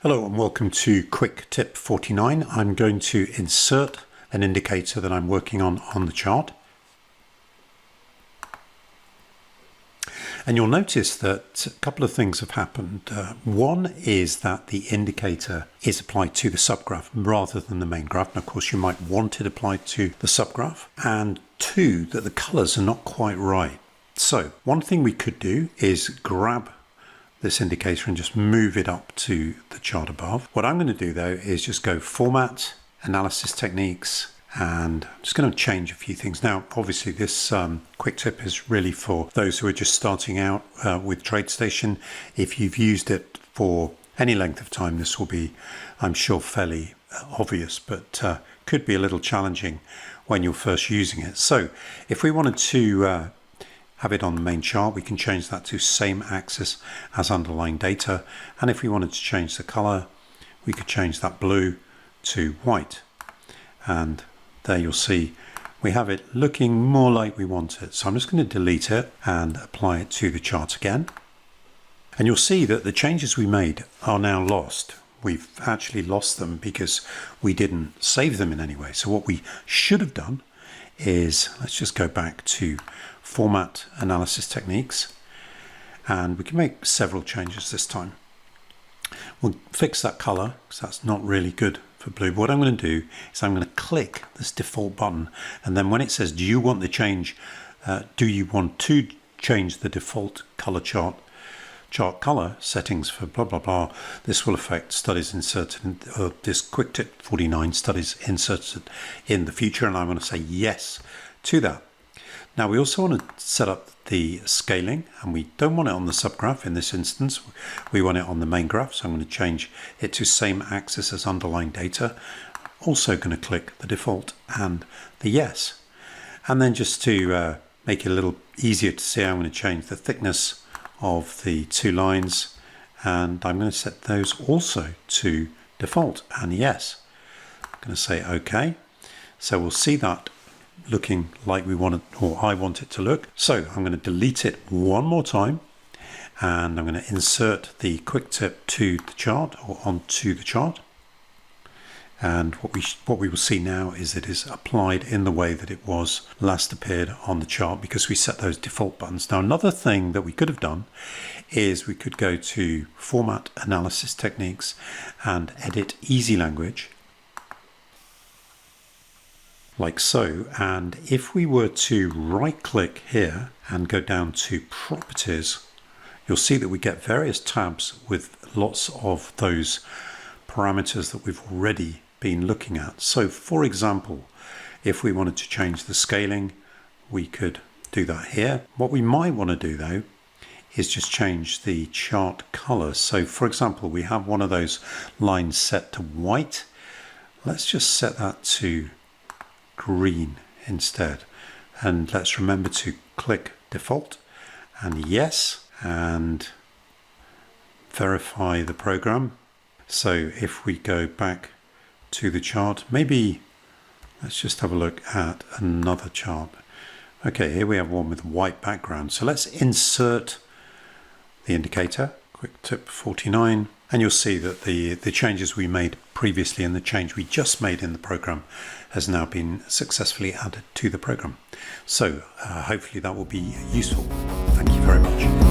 Hello and welcome to Quicktip 49. I'm going to insert an indicator that I'm working on the chart. And you'll notice that a couple of things have happened. One is that the indicator is applied to the subgraph rather than the main graph. And of course you might want it applied to the subgraph. And two, that the colors are not quite right. So one thing we could do is grab this indicator and just move it up to the chart above. What I'm going to do though is just go Format, Analysis Techniques, and I'm just going to change a few things. Now obviously this quick tip is really for those who are just starting out with TradeStation. If you've used it for any length of time, this will be, I'm sure, fairly obvious, but could be a little challenging when you're first using it. So if we wanted to have it on the main chart, we can change that to same axis as underlying data. And if we wanted to change the color, we could change that blue to white. And there you'll see we have it looking more like we want it. So I'm just going to delete it and apply it to the chart again. And you'll see that the changes we made are now lost. We've actually lost them because we didn't save them in any way. So what we should have done is, let's just go back to Format, Analysis Techniques, and we can make several changes this time. We'll fix that color because that's not really good for blue. But what I'm going to do is I'm going to click this default button, and then when it says, do you want to change the default color chart color settings for blah blah blah, this will affect studies inserted in this Quicktip 49 studies inserted in the future, and I'm going to say yes to that. Now we also want to set up the scaling, and we don't want it on the subgraph in this instance. We want it on the main graph, so I'm going to change it to same axis as underlying data. Also going to click the default and the yes. And then just to make it a little easier to see, I'm going to change the thickness of the two lines, and I'm going to set those also to default and yes. I'm going to say OK. So we'll see that looking like we want it, or I want it to look. So I'm going to delete it one more time, and I'm going to insert the Quicktip to the chart, or onto the chart. And what we will see now is it is applied in the way that it was last appeared on the chart, because we set those default buttons. Now another thing that we could have done is we could go to Format, Analysis Techniques, and edit Easy Language, like so. And if we were to right click here and go down to Properties, you'll see that we get various tabs with lots of those parameters that we've already been looking at. So for example, if we wanted to change the scaling, we could do that here. What we might want to do though is just change the chart color. So for example, we have one of those lines set to white. Let's just set that to green instead, and let's remember to click default and yes, and verify the program. So if we go back to the chart, maybe let's just have a look at another chart. Okay, here we have one with white background, so let's insert the indicator, Quicktip 49, and you'll see that the changes we made previously and the change we just made in the program has now been successfully added to the program. So hopefully that will be useful. Thank you very much.